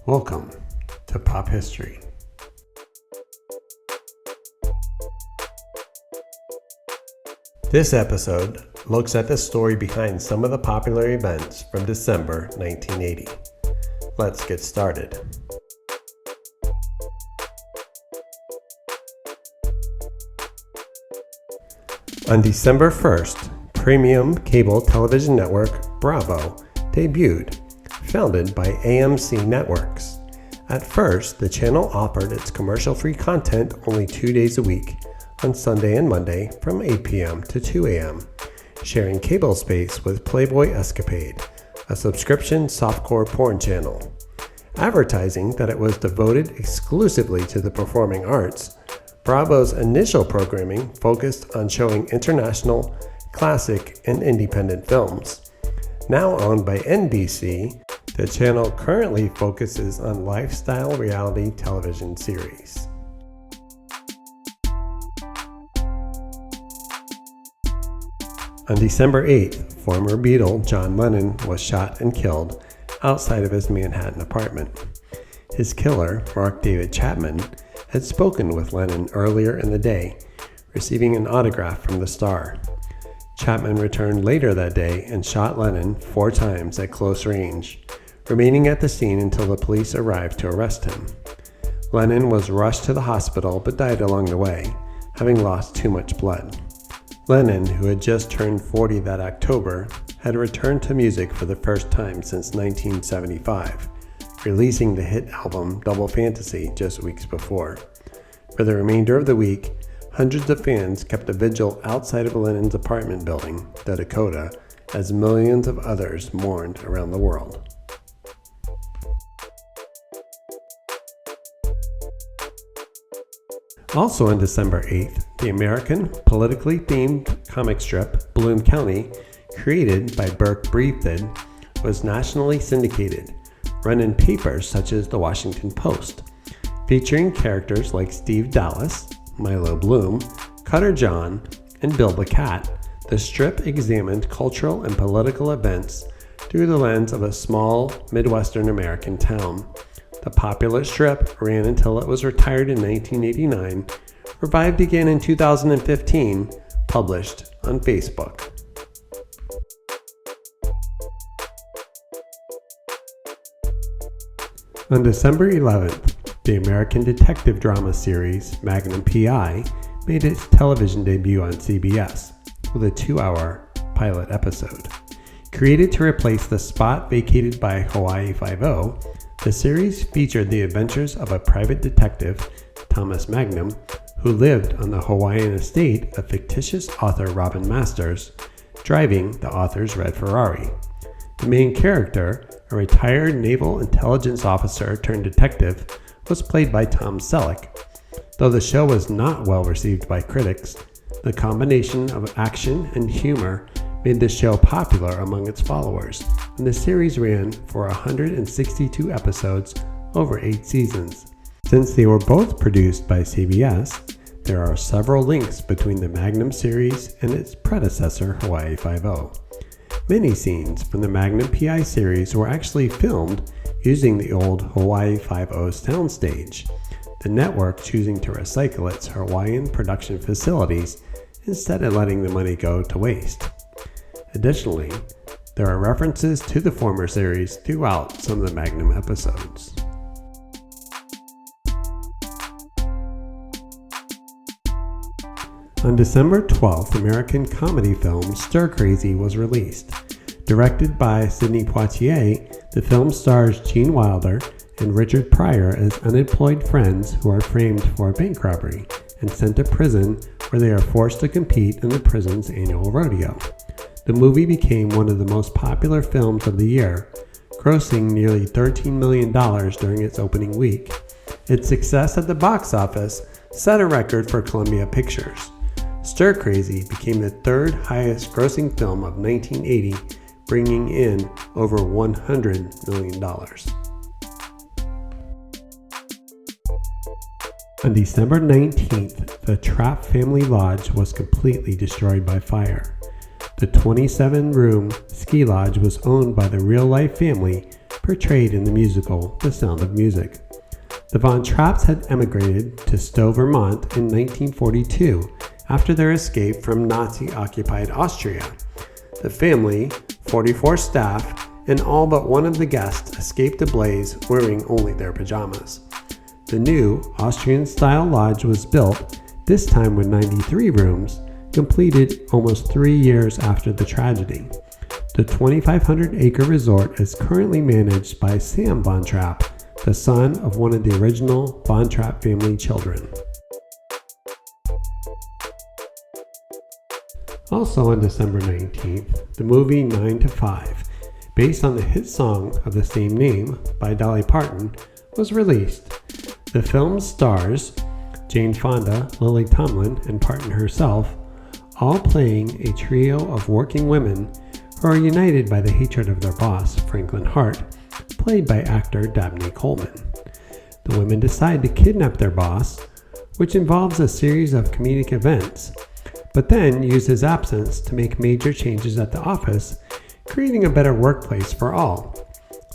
Welcome to Pop History. This episode looks at the story behind some of the popular events from December 1980. Let's get started. On December 1st, premium cable television network Bravo debuted, founded by AMC Networks. At first, the channel offered its commercial-free content only 2 days a week, on Sunday and Monday from 8 p.m. to 2 a.m., sharing cable space with Playboy Escapade, a subscription softcore porn channel. Advertising that it was devoted exclusively to the performing arts, Bravo's initial programming focused on showing international, classic, and independent films. Now owned by NBC, the channel currently focuses on lifestyle reality television series. On December 8th, former Beatle John Lennon was shot and killed outside of his Manhattan apartment. His killer, Mark David Chapman, had spoken with Lennon earlier in the day, receiving an autograph from the star. Chapman returned later that day and shot Lennon 4 times at close range, remaining at the scene until the police arrived to arrest him. Lennon was rushed to the hospital but died along the way, having lost too much blood. Lennon, who had just turned 40 that October, had returned to music for the first time since 1975, releasing the hit album Double Fantasy just weeks before. For the remainder of the week, hundreds of fans kept a vigil outside of Lennon's apartment building, the Dakota, as millions of others mourned around the world. Also on December 8th, the American politically themed comic strip Bloom County, created by Burke Breathed, was nationally syndicated, run in papers such as the Washington Post. Featuring characters like Steve Dallas, Milo Bloom, Cutter John, and Bill the Cat, the strip examined cultural and political events through the lens of a small Midwestern American town. The popular strip ran until it was retired in 1989, revived again in 2015, published on Facebook. On December 11th, the American detective drama series Magnum PI made its television debut on CBS with a 2-hour pilot episode. Created to replace the spot vacated by Hawaii Five-0, the series featured the adventures of a private detective, Thomas Magnum, who lived on the Hawaiian estate of fictitious author Robin Masters, driving the author's red Ferrari. The main character, a retired naval intelligence officer turned detective, was played by Tom Selleck. Though the show was not well received by critics, the combination of action and humor made the show popular among its followers, and the series ran for 162 episodes over 8 seasons. Since they were both produced by CBS, there are several links between the Magnum series and its predecessor, Hawaii Five-0. Many scenes from the Magnum PI series were actually filmed using the old Hawaii Five-0 soundstage, the network choosing to recycle its Hawaiian production facilities instead of letting the money go to waste. Additionally, there are references to the former series throughout some of the Magnum episodes. On December 12th, American comedy film Stir Crazy was released. Directed by Sidney Poitier, the film stars Gene Wilder and Richard Pryor as unemployed friends who are framed for a bank robbery and sent to prison where they are forced to compete in the prison's annual rodeo. The movie became one of the most popular films of the year, grossing nearly $13 million during its opening week. Its success at the box office set a record for Columbia Pictures. Stir Crazy became the 3rd highest grossing film of 1980, bringing in over $100 million. On December 19th, the Trapp family lodge was completely destroyed by fire. The 27-room ski lodge was owned by the real-life family, portrayed in the musical The Sound of Music. The Von Trapps had emigrated to Stowe, Vermont in 1942 after their escape from Nazi-occupied Austria. The family, 44 staff, and all but one of the guests escaped the blaze wearing only their pajamas. The new Austrian-style lodge was built, this time with 93 rooms, completed almost 3 years after the tragedy. The 2,500-acre resort is currently managed by Sam Von Trapp, the son of one of the original Von Trapp family children. Also on December 19th, the movie 9 to 5, based on the hit song of the same name by Dolly Parton, was released. The film stars Jane Fonda, Lily Tomlin, and Parton herself, all playing a trio of working women who are united by the hatred of their boss, Franklin Hart, played by actor Dabney Coleman. The women decide to kidnap their boss, which involves a series of comedic events, but then use his absence to make major changes at the office, creating a better workplace for all.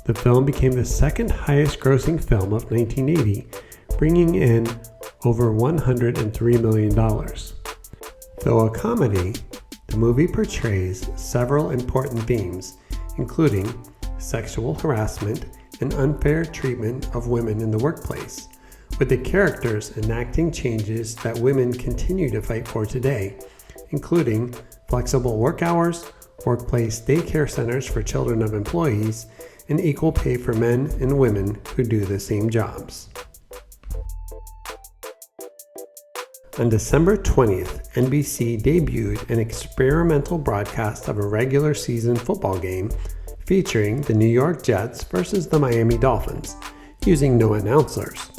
The film became the second highest grossing film of 1980, bringing in over $103 million. Though a comedy, the movie portrays several important themes, including sexual harassment and unfair treatment of women in the workplace, with the characters enacting changes that women continue to fight for today, including flexible work hours, workplace daycare centers for children of employees, and equal pay for men and women who do the same jobs. On December 20th, NBC debuted an experimental broadcast of a regular season football game featuring the New York Jets versus the Miami Dolphins, using no announcers.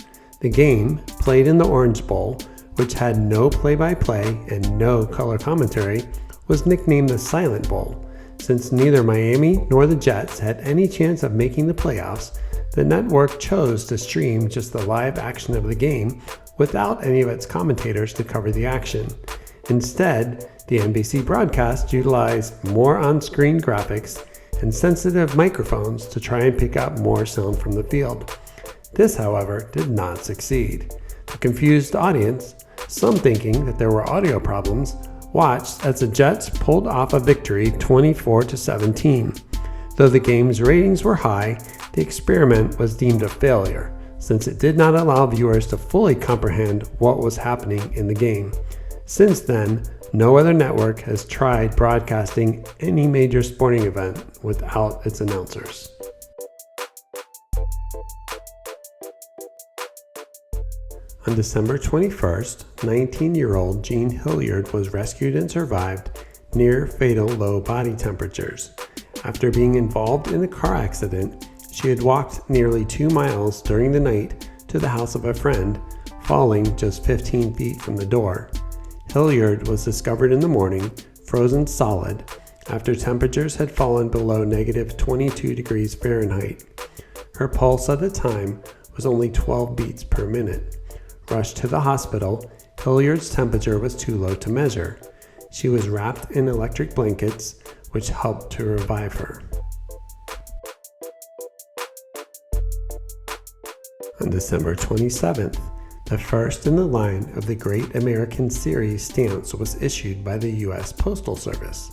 The game, played in the Orange Bowl, which had no play-by-play and no color commentary, was nicknamed the Silent Bowl. Since neither Miami nor the Jets had any chance of making the playoffs, the network chose to stream just the live action of the game without any of its commentators to cover the action. Instead, the NBC broadcast utilized more on-screen graphics and sensitive microphones to try and pick up more sound from the field. This, however, did not succeed. The confused audience, some thinking that there were audio problems, watched as the Jets pulled off a victory 24-17. Though the game's ratings were high, the experiment was deemed a failure, since it did not allow viewers to fully comprehend what was happening in the game. Since then, no other network has tried broadcasting any major sporting event without its announcers. On December 21st, 19-year-old Jean Hilliard was rescued and survived near fatal low body temperatures. After being involved in a car accident, she had walked nearly 2 miles during the night to the house of a friend, falling just 15 feet from the door. Hilliard was discovered in the morning, frozen solid, after temperatures had fallen below negative 22 degrees Fahrenheit. Her pulse at the time was only 12 beats per minute. Rushed to the hospital, Hilliard's temperature was too low to measure. She was wrapped in electric blankets, which helped to revive her. On December 27th, the first in the line of the Great American Series stamps was issued by the U.S. Postal Service.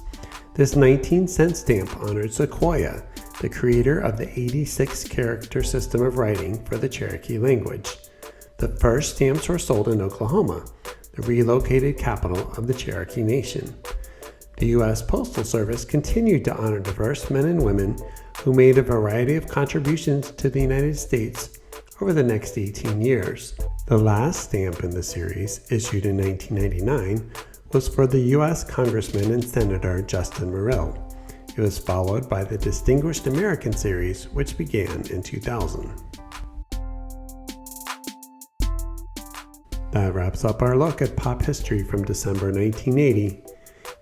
This 19-cent stamp honored Sequoia, the creator of the 86-character system of writing for the Cherokee language. The first stamps were sold in Oklahoma, the relocated capital of the Cherokee Nation. The U.S. Postal Service continued to honor diverse men and women who made a variety of contributions to the United States over the next 18 years. The last stamp in the series, issued in 1999, was for the U.S. Congressman and Senator Justin Morrill. It was followed by the Distinguished American Series, which began in 2000. That wraps up our look at pop history from December 1980.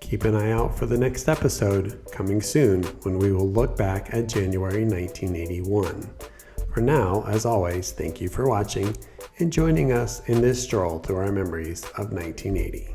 Keep an eye out for the next episode, coming soon, when we will look back at January 1981. For now, as always, thank you for watching and joining us in this stroll through our memories of 1980.